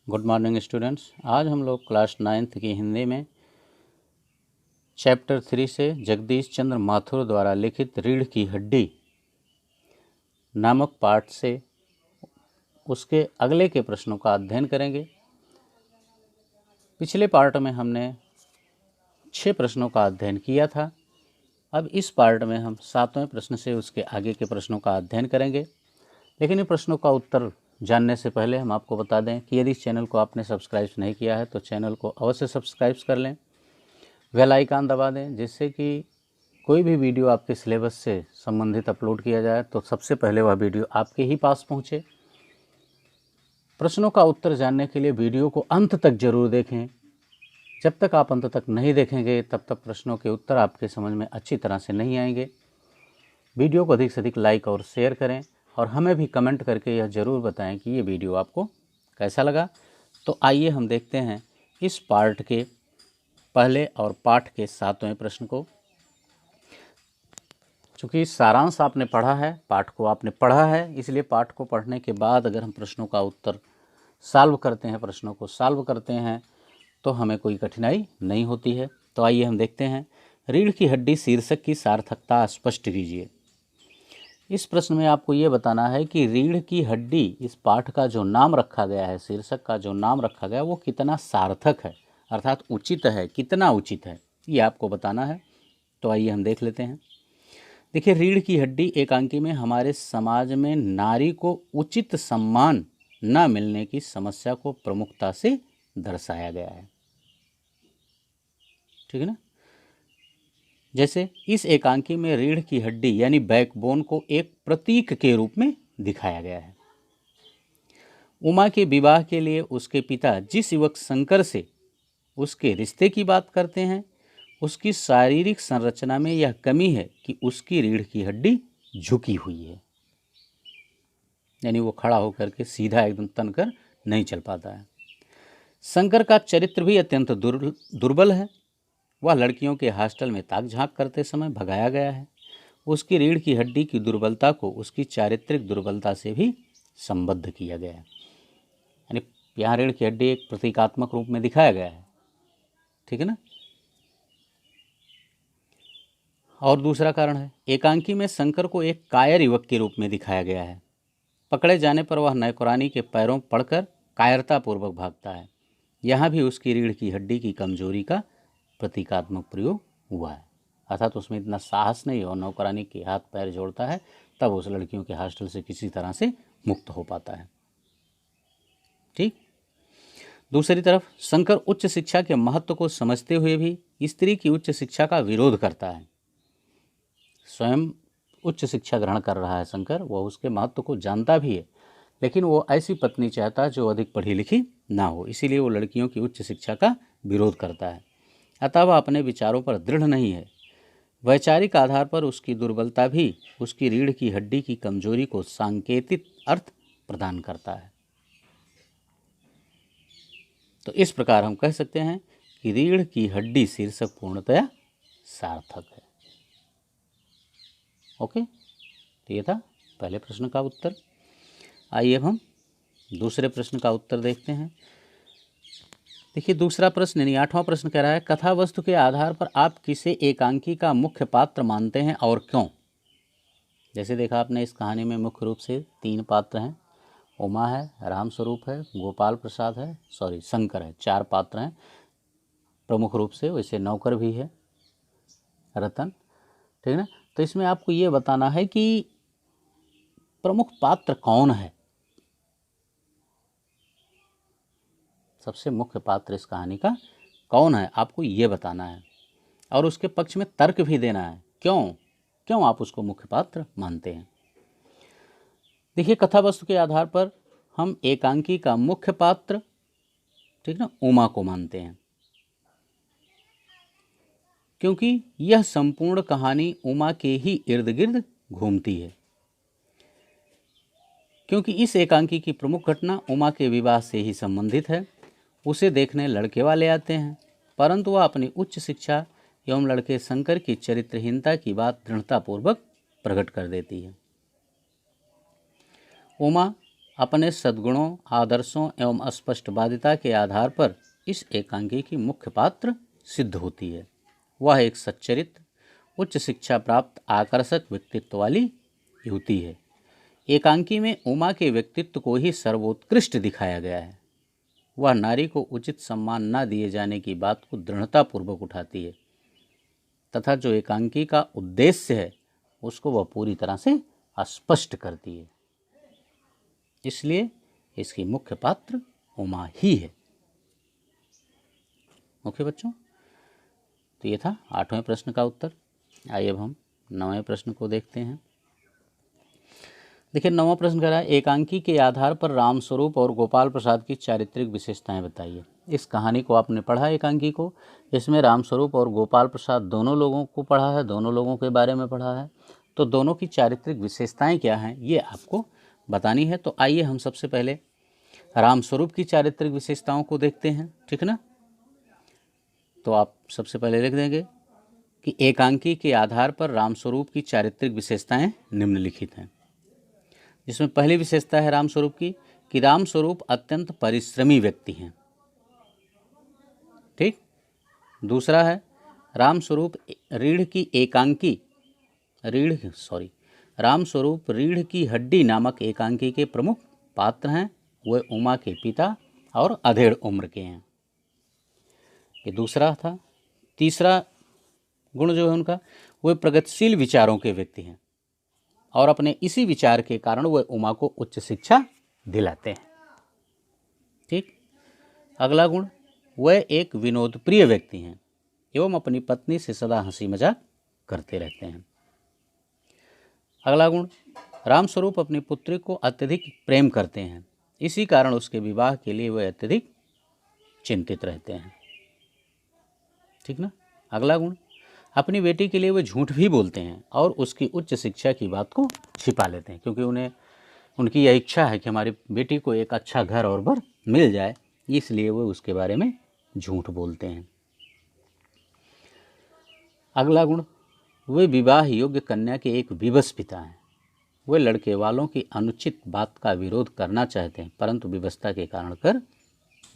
Good morning students. आज हम लोग क्लास 9th की हिंदी में चैप्टर 3 से जगदीश चंद्र माथुर द्वारा लिखित रीढ़ की हड्डी नामक पाठ से उसके अगले के प्रश्नों का अध्ययन करेंगे। पिछले पार्ट में हमने 6 प्रश्नों का अध्ययन किया था। अब इस पार्ट में हम 7वें प्रश्न से उसके आगे के प्रश्नों का अध्ययन करेंगे। लेकिन इन प्रश्नों का उत्तर जानने से पहले हम आपको बता दें कि यदि इस चैनल को आपने सब्सक्राइब नहीं किया है तो चैनल को अवश्य सब्सक्राइब कर लें, बेल आइकन दबा दें, जिससे कि कोई भी वीडियो आपके सिलेबस से संबंधित अपलोड किया जाए तो सबसे पहले वह वीडियो आपके ही पास पहुंचे। प्रश्नों का उत्तर जानने के लिए वीडियो को अंत तक जरूर देखें। जब तक आप अंत तक नहीं देखेंगे तब तक प्रश्नों के उत्तर आपके समझ में अच्छी तरह से नहीं आएंगे। वीडियो को अधिक से अधिक लाइक और शेयर करें और हमें भी कमेंट करके यह ज़रूर बताएं कि ये वीडियो आपको कैसा लगा। तो आइए हम देखते हैं इस पार्ट के पहले और पाठ के 7वें प्रश्न को। चूँकि सारांश आपने पढ़ा है, पाठ को आपने पढ़ा है, इसलिए पाठ को पढ़ने के बाद अगर हम प्रश्नों का उत्तर सॉल्व करते हैं, प्रश्नों को सॉल्व करते हैं तो हमें कोई कठिनाई नहीं होती है। तो आइए हम देखते हैं। रीढ़ की हड्डी शीर्षक की सार्थकता स्पष्ट कीजिए। इस प्रश्न में आपको ये बताना है कि रीढ़ की हड्डी, इस पाठ का जो नाम रखा गया है, शीर्षक का जो नाम रखा गया है, वो कितना सार्थक है, अर्थात उचित है, कितना उचित है, ये आपको बताना है। तो आइए हम देख लेते हैं। देखिए, रीढ़ की हड्डी एकांकी में हमारे समाज में नारी को उचित सम्मान न मिलने की समस्या को प्रमुखता से दर्शाया गया है। ठीक है ना। जैसे इस एकांकी में रीढ़ की हड्डी यानी बैकबोन को एक प्रतीक के रूप में दिखाया गया है। उमा के विवाह के लिए उसके पिता जिस युवक शंकर से उसके रिश्ते की बात करते हैं, उसकी शारीरिक संरचना में यह कमी है कि उसकी रीढ़ की हड्डी झुकी हुई है, यानी वो खड़ा होकर के सीधा एकदम तनकर नहीं चल पाता है। शंकर का चरित्र भी अत्यंत दुर्बल है। वह लड़कियों के हॉस्टल में ताक झांक करते समय भगाया गया है। उसकी रीढ़ की हड्डी की दुर्बलता को उसकी चारित्रिक दुर्बलता से भी संबद्ध किया गया है, यानी यहाँ रीढ़ की हड्डी एक प्रतीकात्मक रूप में दिखाया गया है। ठीक है ना। और दूसरा कारण है, एकांकी में शंकर को एक कायर युवक के रूप में दिखाया गया है। पकड़े जाने पर वह नौकरानी के पैरों पड़कर कायरतापूर्वक भागता है। यहाँ भी उसकी रीढ़ की हड्डी की कमजोरी का प्रतीकात्मक प्रयोग हुआ है, अर्थात उसमें इतना साहस नहीं और नौकरानी के हाथ पैर जोड़ता है, तब उस लड़कियों के हॉस्टल से किसी तरह से मुक्त हो पाता है। ठीक। दूसरी तरफ शंकर उच्च शिक्षा के महत्व को समझते हुए भी स्त्री की उच्च शिक्षा का विरोध करता है। स्वयं उच्च शिक्षा ग्रहण कर रहा है शंकर, वह उसके महत्व को जानता भी है, लेकिन वो ऐसी पत्नी चाहता है जो अधिक पढ़ी लिखी ना हो, इसीलिए वो लड़कियों की उच्च शिक्षा का विरोध करता है। अतः वह अपने विचारों पर दृढ़ नहीं है। वैचारिक आधार पर उसकी दुर्बलता भी उसकी रीढ़ की हड्डी की कमजोरी को सांकेतिक अर्थ प्रदान करता है। तो इस प्रकार हम कह सकते हैं कि रीढ़ की हड्डी शीर्षक पूर्णतया सार्थक है। ओके, तो ये था पहले प्रश्न का उत्तर। आइए अब हम दूसरे प्रश्न का उत्तर देखते हैं। देखिए, दूसरा प्रश्न यानी 8वां प्रश्न कह रहा है, कथा वस्तु के आधार पर आप किसे एकांकी का मुख्य पात्र मानते हैं और क्यों। जैसे देखा आपने, इस कहानी में मुख्य रूप से 3 पात्र हैं। उमा है, राम स्वरूप है, गोपाल प्रसाद है, शंकर है। 4 पात्र हैं प्रमुख रूप से। वैसे नौकर भी है, रतन। ठीक है ना। तो इसमें आपको ये बताना है कि प्रमुख पात्र कौन है, सबसे मुख्य पात्र इस कहानी का कौन है, आपको ये बताना है और उसके पक्ष में तर्क भी देना है, क्यों आप उसको मुख्य पात्र मानते हैं। देखिए, कथा वस्तु के आधार पर हम एकांकी का मुख्य पात्र, ठीक ना, उमा को मानते हैं, क्योंकि यह संपूर्ण कहानी उमा के ही इर्द गिर्द घूमती है। क्योंकि इस एकांकी की प्रमुख घटना उमा के विवाह से ही संबंधित है। उसे देखने लड़के वाले आते हैं, परंतु वह अपनी उच्च शिक्षा एवं लड़के शंकर की चरित्रहीनता की बात दृढ़तापूर्वक प्रकट कर देती है। उमा अपने सद्गुणों, आदर्शों एवं अस्पष्ट बाध्यता के आधार पर इस एकांकी की मुख्य पात्र सिद्ध होती है। वह एक सच्चरित्र, उच्च शिक्षा प्राप्त, आकर्षक व्यक्तित्व वाली युवती है। एकांकी में उमा के व्यक्तित्व को ही सर्वोत्कृष्ट दिखाया गया है। वह नारी को उचित सम्मान न दिए जाने की बात को दृढ़तापूर्वक उठाती है तथा जो एकांकी का उद्देश्य है उसको वह पूरी तरह से स्पष्ट करती है। इसलिए इसकी मुख्य पात्र उमा ही है। ओके बच्चों, तो ये था 8वें प्रश्न का उत्तर। आइए अब हम 9वें प्रश्न को देखते हैं। देखिए 9वां प्रश्न कह रहा है, एकांकी के आधार पर रामस्वरूप और गोपाल प्रसाद की चारित्रिक विशेषताएं बताइए। इस कहानी को आपने पढ़ा एकांकी को, इसमें रामस्वरूप और गोपाल प्रसाद दोनों लोगों को पढ़ा है, दोनों लोगों के बारे में पढ़ा है। तो दोनों की चारित्रिक विशेषताएं क्या हैं ये आपको बतानी है। तो आइए हम सबसे पहले रामस्वरूप की चारित्रिक विशेषताओं को देखते हैं, ठीक ना। तो आप सबसे पहले लिख देंगे कि एकांकी के आधार पर रामस्वरूप की चारित्रिक विशेषताएं निम्नलिखित हैं। जिसमें पहली विशेषता है रामस्वरूप की कि रामस्वरूप अत्यंत परिश्रमी व्यक्ति हैं। ठीक। दूसरा है रामस्वरूप रामस्वरूप रीढ़ की हड्डी नामक एकांकी के प्रमुख पात्र हैं। वे उमा के पिता और अधेड़ उम्र के हैं। ये दूसरा था। तीसरा गुण जो है उनका, वे प्रगतिशील विचारों के व्यक्ति हैं और अपने इसी विचार के कारण वे उमा को उच्च शिक्षा दिलाते हैं। ठीक। अगला गुण, वह एक विनोदप्रिय व्यक्ति हैं एवं अपनी पत्नी से सदा हंसी मजाक करते रहते हैं। अगला गुण, रामस्वरूप अपनी पुत्री को अत्यधिक प्रेम करते हैं, इसी कारण उसके विवाह के लिए वे अत्यधिक चिंतित रहते हैं। ठीक ना। अगला गुण, अपनी बेटी के लिए वे झूठ भी बोलते हैं और उसकी उच्च शिक्षा की बात को छिपा लेते हैं, क्योंकि उनकी यह इच्छा है कि हमारी बेटी को एक अच्छा घर और बर मिल जाए, इसलिए वे उसके बारे में झूठ बोलते हैं। अगला गुण, वे विवाह योग्य कन्या के एक विवश पिता हैं। वे लड़के वालों की अनुचित बात का विरोध करना चाहते हैं परंतु विवशता के कारण कर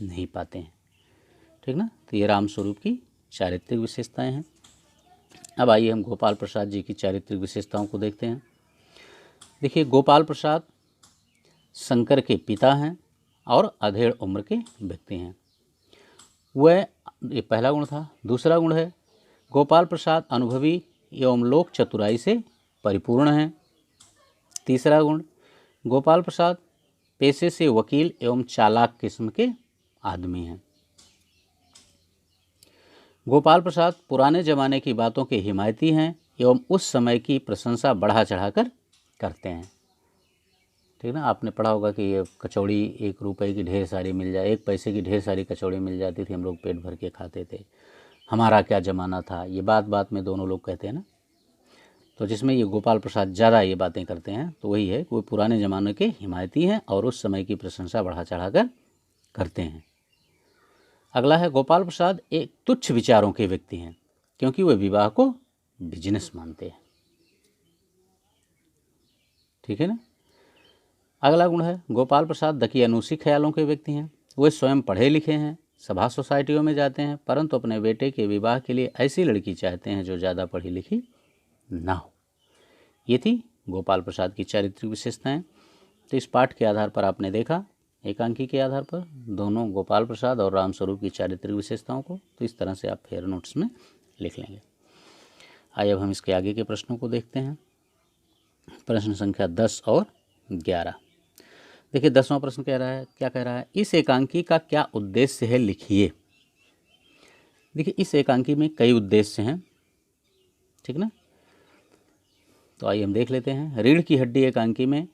नहीं पाते हैं। ठीक ना। तो ये रामस्वरूप की चारित्रिक विशेषताएं हैं। अब आइए हम गोपाल प्रसाद जी की चारित्रिक विशेषताओं को देखते हैं। देखिए गोपाल प्रसाद शंकर के पिता हैं और अधेड़ उम्र के व्यक्ति हैं। वह, ये पहला गुण था। दूसरा गुण है गोपाल प्रसाद अनुभवी एवं लोक चतुराई से परिपूर्ण हैं। तीसरा गुण, गोपाल प्रसाद पेशे से वकील एवं चालाक किस्म के आदमी हैं। गोपाल प्रसाद पुराने ज़माने की बातों के हिमायती हैं एवं उस समय की प्रशंसा बढ़ा चढ़ाकर करते हैं। ठीक ना। आपने पढ़ा होगा कि ये कचौड़ी 1 रुपए की ढेर सारी मिल जाए, 1 पैसे की ढेर सारी कचौड़ी मिल जाती थी, हम लोग पेट भर के खाते थे, हमारा क्या ज़माना था, ये बात बात में दोनों लोग कहते हैं ना। तो जिसमें ये गोपाल प्रसाद ज़्यादा ये बातें करते हैं तो वही है कि वो पुराने ज़माने के हिमायती हैं और उस समय की प्रशंसा बढ़ा चढ़ाकर करते हैं। अगला है गोपाल प्रसाद एक तुच्छ विचारों के व्यक्ति हैं क्योंकि वे विवाह को बिजनेस मानते हैं। ठीक है ना। अगला गुण है गोपाल प्रसाद दकियानूसी ख्यालों के व्यक्ति हैं। वे स्वयं पढ़े लिखे हैं, सभा सोसाइटियों में जाते हैं परंतु अपने बेटे के विवाह के लिए ऐसी लड़की चाहते हैं जो ज़्यादा पढ़ी लिखी ना हो। ये थी गोपाल प्रसाद की चारित्रिक विशेषताएं। तो इस पाठ के आधार पर आपने देखा, एकांकी के आधार पर दोनों गोपाल प्रसाद और रामस्वरूप की चारित्रिक विशेषताओं को, तो इस तरह से आप फेयर नोट्स में लिख लेंगे। आइए अब हम इसके आगे के प्रश्नों को देखते हैं। प्रश्न संख्या 10 और 11। देखिए 10वां प्रश्न कह रहा है, क्या कह रहा है, इस एकांकी का क्या उद्देश्य है लिखिए। देखिए इस एकांकी में कई उद्देश्य हैं। ठीक ना। तो आइए हम देख लेते हैं। रीढ़ की हड्डी एकांकी में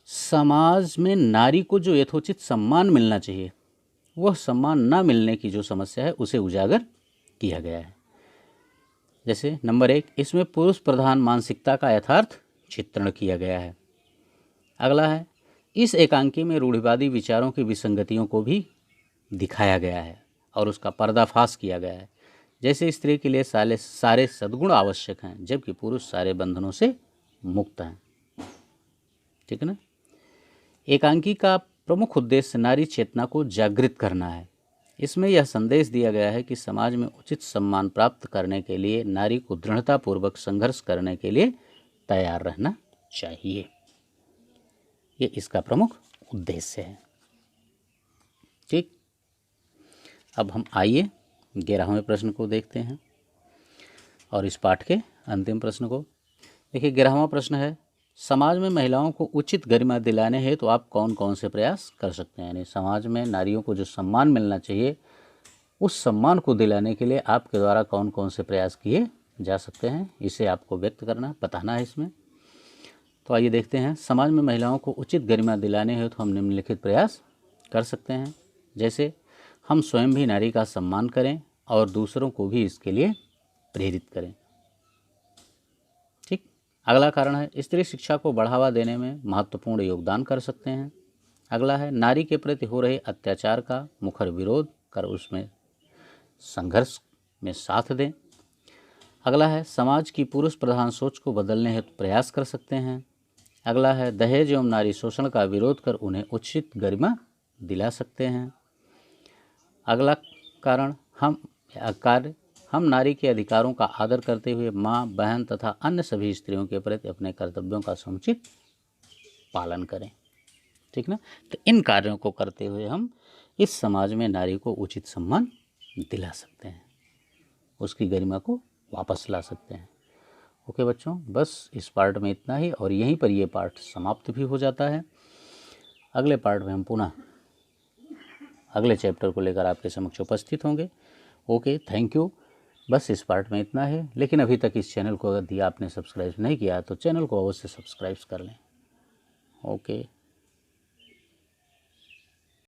समाज में नारी को जो यथोचित सम्मान मिलना चाहिए वह सम्मान न मिलने की जो समस्या है उसे उजागर किया गया है। जैसे नंबर 1, इसमें पुरुष प्रधान मानसिकता का यथार्थ चित्रण किया गया है। अगला है, इस एकांकी में रूढ़िवादी विचारों की विसंगतियों को भी दिखाया गया है और उसका पर्दाफाश किया गया है। जैसे स्त्री के लिए सारे सद्गुण आवश्यक हैं जबकि पुरुष सारे बंधनों से मुक्त हैं। ठीक है ना। एकांकी का प्रमुख उद्देश्य नारी चेतना को जागृत करना है। इसमें यह संदेश दिया गया है कि समाज में उचित सम्मान प्राप्त करने के लिए नारी को दृढ़तापूर्वक संघर्ष करने के लिए तैयार रहना चाहिए। ये इसका प्रमुख उद्देश्य है। ठीक, अब हम आइए 11वें प्रश्न को देखते हैं और इस पाठ के अंतिम प्रश्न को। देखिए 11वां प्रश्न है, समाज में महिलाओं को उचित गरिमा दिलाने हेतु तो आप कौन कौन से प्रयास कर सकते हैं। यानी समाज में नारियों को जो सम्मान मिलना चाहिए उस सम्मान को दिलाने के लिए आपके द्वारा कौन कौन से प्रयास किए जा सकते हैं, इसे आपको व्यक्त करना, बताना है इसमें। तो आइए देखते हैं। समाज में महिलाओं को उचित गरिमा दिलाने हेतु तो हम निम्नलिखित प्रयास कर सकते हैं। जैसे हम स्वयं भी नारी का सम्मान करें और दूसरों को भी इसके लिए प्रेरित करें। ठीक, अगला कारण है स्त्री शिक्षा को बढ़ावा देने में महत्वपूर्ण योगदान कर सकते हैं। अगला है नारी के प्रति हो रहे अत्याचार का मुखर विरोध कर उसमें संघर्ष में साथ दें। अगला है समाज की पुरुष प्रधान सोच को बदलने हेतु प्रयास कर सकते हैं। अगला है दहेज एवं नारी शोषण का विरोध कर उन्हें उचित गरिमा दिला सकते हैं। अगला कारण हम नारी के अधिकारों का आदर करते हुए माँ, बहन तथा अन्य सभी स्त्रियों के प्रति अपने कर्तव्यों का समुचित पालन करें। ठीक ना। तो इन कार्यों को करते हुए हम इस समाज में नारी को उचित सम्मान दिला सकते हैं, उसकी गरिमा को वापस ला सकते हैं। ओके बच्चों, बस इस पार्ट में इतना ही और यहीं पर ये पार्ट समाप्त भी हो जाता है। अगले पार्ट में हम पुनः अगले चैप्टर को लेकर आपके समक्ष उपस्थित होंगे। Okay, thank you. बस इस पार्ट में इतना है, लेकिन अभी तक इस चैनल को अगर आपने सब्सक्राइब नहीं किया तो चैनल को अवश्य सब्सक्राइब कर लें। ओके।